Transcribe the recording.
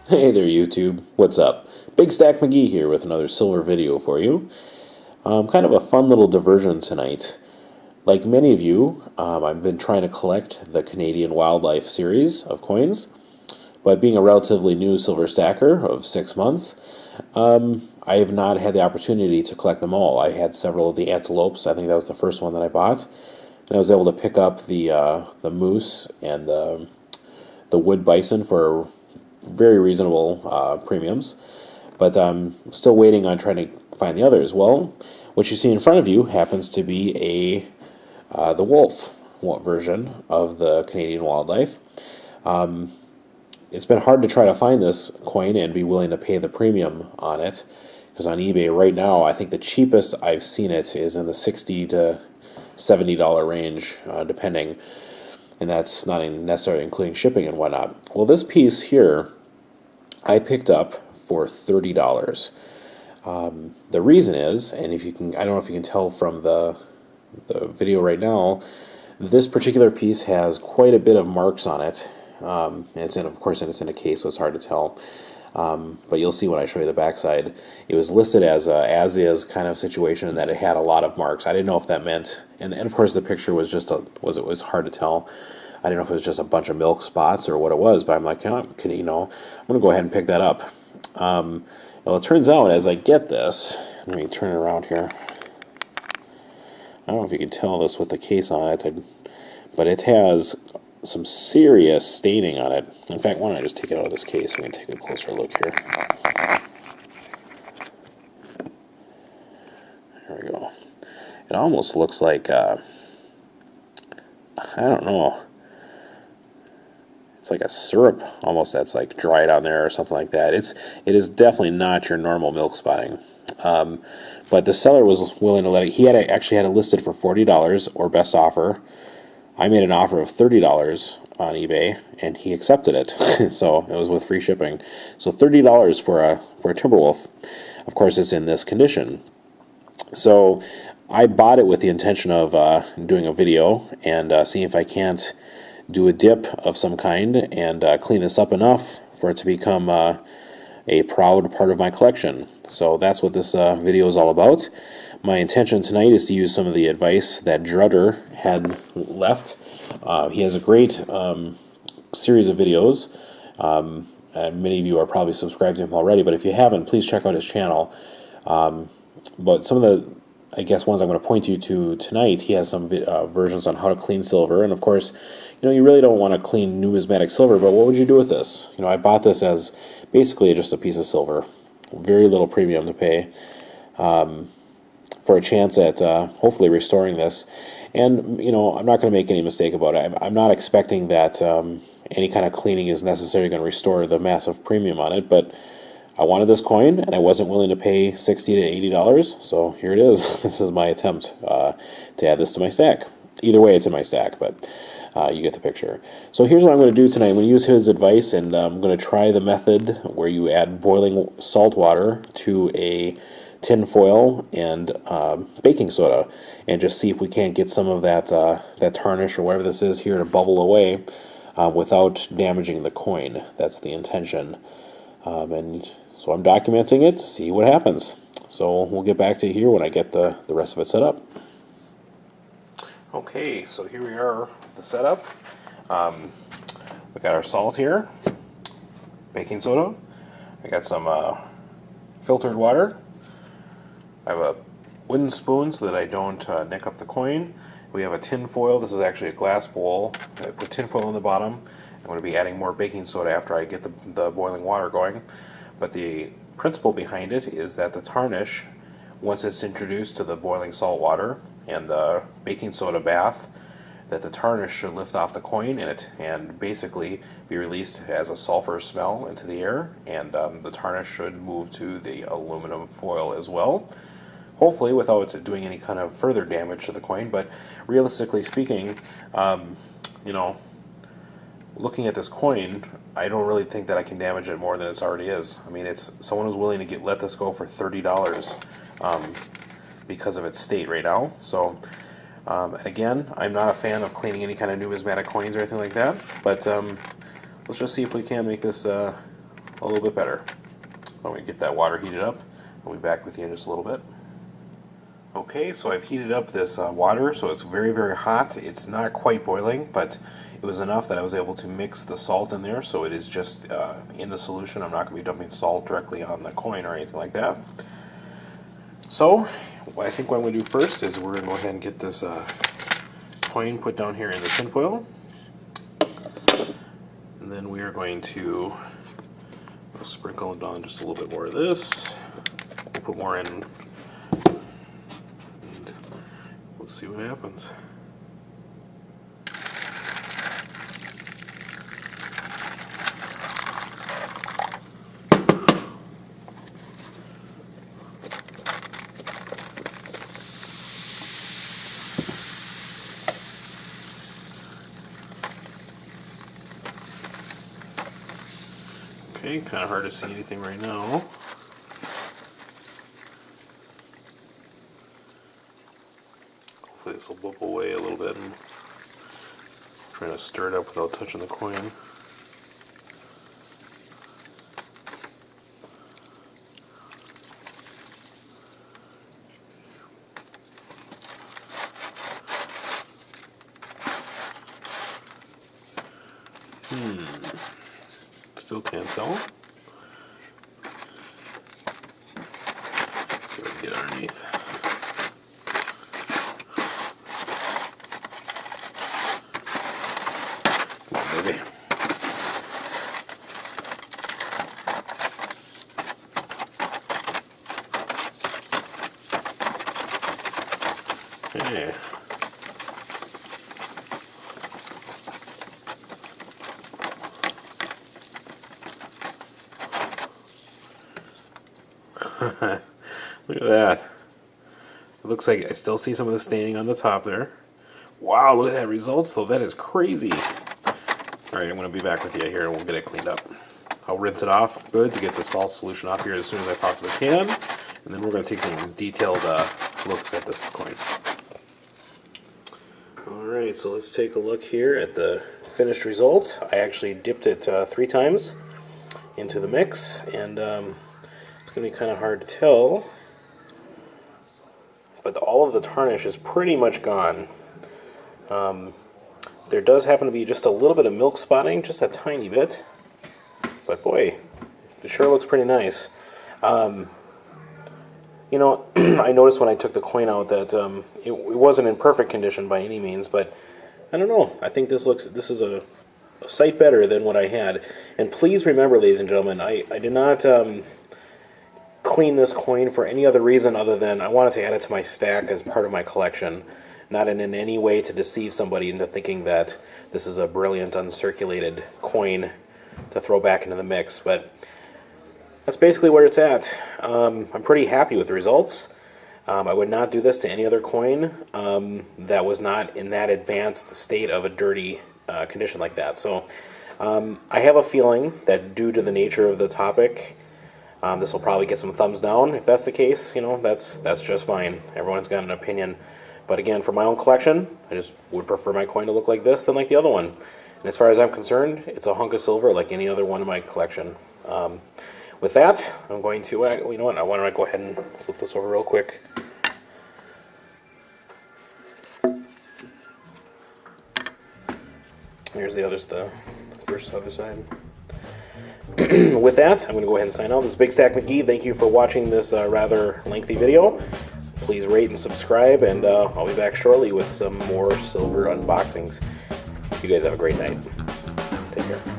Hey there YouTube, what's up? Big Stack McGee here with another silver video for you. Kind of a fun little diversion tonight. Like many of you, I've been trying to collect the Canadian Wildlife series of coins, but being a relatively new silver stacker of 6 months, I have not had the opportunity to collect them all. I had several of the antelopes. I think that was the first one that I bought, and I was able to pick up the moose and the wood bison for very reasonable premiums, but I'm still waiting on trying to find the others. Well, what you see in front of you happens to be the wolf version of the Canadian Wildlife. It's been hard to try to find this coin and be willing to pay the premium on it, because on eBay right now, I think the cheapest I've seen it is in the $60 to $70 range, depending, and that's not necessarily including shipping and whatnot. Well, this piece here I picked up for $30. The reason is, and if you can, I don't know if you can tell from the video right now, this particular piece has quite a bit of marks on it. And it's in, of course, and it's in a case, so it's hard to tell. But you'll see when I show you the backside. It was listed as a as-is kind of situation, that it had a lot of marks. I didn't know if that meant, and of course the picture was just it was hard to tell. I didn't know if it was just a bunch of milk spots or what it was, but I'm like, I'm going to go ahead and pick that up. Well, it turns out as I get this, let me turn it around here. I don't know if you can tell this with the case on it, but it has some serious staining on it. In fact, why don't I just take it out of this case and we can take a closer look here. There we go. It almost looks like, I don't know, it's like a syrup almost that's like dried on there or something like that. It is definitely not your normal milk spotting. But the seller was willing to let it. He actually had it listed for $40 or best offer. I made an offer of $30 on eBay, and he accepted it. So it was with free shipping. So $30 for a Timberwolf. Of course, it's in this condition. So I bought it with the intention of doing a video and seeing if I can't do a dip of some kind and clean this up enough for it to become a proud part of my collection. So that's what this video is all about. My intention tonight is to use some of the advice that Drudder had left. He has a great series of videos, and many of you are probably subscribed to him already, but if you haven't, please check out his channel. But some of the, I guess, ones I'm going to point you to tonight, he has some versions on how to clean silver. And of course, you really don't want to clean numismatic silver, but what would you do with this? I bought this as basically just a piece of silver. Very little premium to pay for a chance at hopefully restoring this. And, I'm not going to make any mistake about it. I'm not expecting that any kind of cleaning is necessarily going to restore the massive premium on it, but I wanted this coin, and I wasn't willing to pay $60 to $80, so here it is. This is my attempt to add this to my stack. Either way, it's in my stack, but you get the picture. So here's what I'm going to do tonight. I'm going to use his advice, and I'm going to try the method where you add boiling salt water to a tin foil and baking soda, and just see if we can't get some of that tarnish or whatever this is here to bubble away without damaging the coin. That's the intention. And so I'm documenting it to see what happens. So we'll get back to here when I get the rest of it set up. Okay, so here we are with the setup. We got our salt here, baking soda. I got some filtered water. I have a wooden spoon so that I don't nick up the coin. We have a tin foil. This is actually a glass bowl. I put tin foil on the bottom. I'm going to be adding more baking soda after I get the boiling water going. But the principle behind it is that the tarnish, once it's introduced to the boiling salt water and the baking soda bath, that the tarnish should lift off the coin in it and basically be released as a sulfur smell into the air, and the tarnish should move to the aluminum foil as well. Hopefully without doing any kind of further damage to the coin, but realistically speaking, looking at this coin, I don't really think that I can damage it more than it already is. I mean, it's someone who's willing to let this go for $30 because of its state right now. So, and again, I'm not a fan of cleaning any kind of numismatic coins or anything like that, but let's just see if we can make this a little bit better. When we get that water heated up, I'll be back with you in just a little bit. Okay, so I've heated up this water, so it's very, very hot. It's not quite boiling, but it was enough that I was able to mix the salt in there, so it is just in the solution. I'm not going to be dumping salt directly on the coin or anything like that. So, I think what I'm going to do first is we're going to go ahead and get this coin put down here in the tinfoil. And then we are going to sprinkle down just a little bit more of this. We'll put more in. And let's see what happens. Okay, kind of hard to see anything right now. Hopefully this will bubble away a little bit. And trying to stir it up without touching the coin. Still can't tell. Let's see if I can get underneath. Come on, baby. Hey. Look at that. It looks like I still see some of the staining on the top there. Wow, look at that results though. That is crazy. Alright, I'm going to be back with you here and we'll get it cleaned up. I'll rinse it off good to get the salt solution off here as soon as I possibly can. And then we're going to take some detailed looks at this coin. Alright, so let's take a look here at the finished result. I actually dipped it 3 times into the mix, and it's going to be kind of hard to tell, but all of the tarnish is pretty much gone. There does happen to be just a little bit of milk spotting, just a tiny bit, but boy, it sure looks pretty nice. You know, I noticed when I took the coin out that it wasn't in perfect condition by any means, but I don't know. I think this is a sight better than what I had. And please remember, ladies and gentlemen, I did not clean this coin for any other reason other than I wanted to add it to my stack as part of my collection, not in any way to deceive somebody into thinking that this is a brilliant uncirculated coin to throw back into the mix. But that's basically where it's at. I'm pretty happy with the results. I would not do this to any other coin that was not in that advanced state of a dirty condition like that. So I have a feeling that due to the nature of the topic, this will probably get some thumbs down. If that's the case, you know, that's just fine. Everyone's got an opinion. But again, for my own collection, I just would prefer my coin to look like this than like the other one. And as far as I'm concerned, it's a hunk of silver like any other one in my collection. With that, I'm going to, you know what, why don't I go ahead and flip this over real quick. Here's the first other side. With that, I'm going to go ahead and sign out. This is Big Stack McGee. Thank you for watching this rather lengthy video. Please rate and subscribe, and I'll be back shortly with some more silver unboxings. You guys have a great night. Take care.